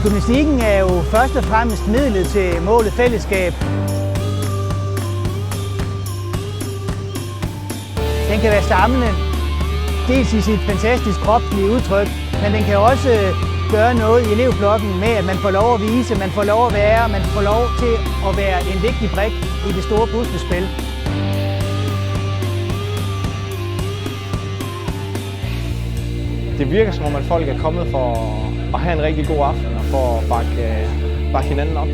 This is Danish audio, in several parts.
Gymnastikken er jo først og fremmest midlet til målet fællesskab. Den kan være samlende, dels i sit fantastisk kropslige udtryk, men den kan også gøre noget i elevblokken med, at man får lov at vise, man får lov at være, man får lov til at være en vigtig brik i det store puslespil. Det virker som om, at folk er kommet for at have en rigtig god aften og for at bakke hinanden op.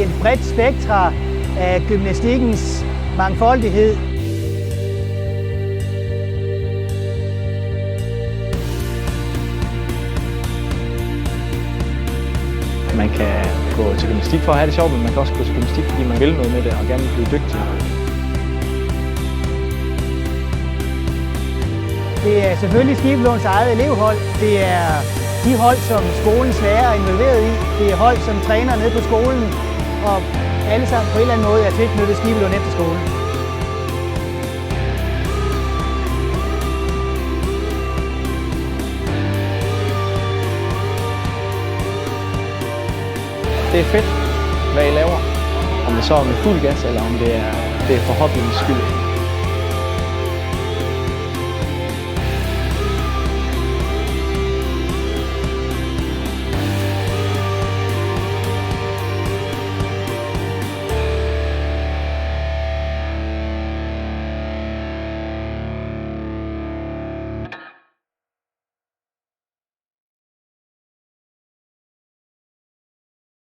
Et bredt spektra af gymnastikkens mangfoldighed. Man kan gå til gymnastik for at have det sjovt, men man kan også gå til gymnastik, fordi man vil noget med det og gerne vil blive dygtig. Det er selvfølgelig Skibelunds eget elevhold. Det er de hold, som skolens lærere er involveret i. Det er hold, som træner nede på skolen, og alle sammen på en eller anden måde er tilknyttet Skibelund Efterskole. Det er fedt, hvad I laver. Om det så er med fuld gas, eller om det er for hobbyens skyld.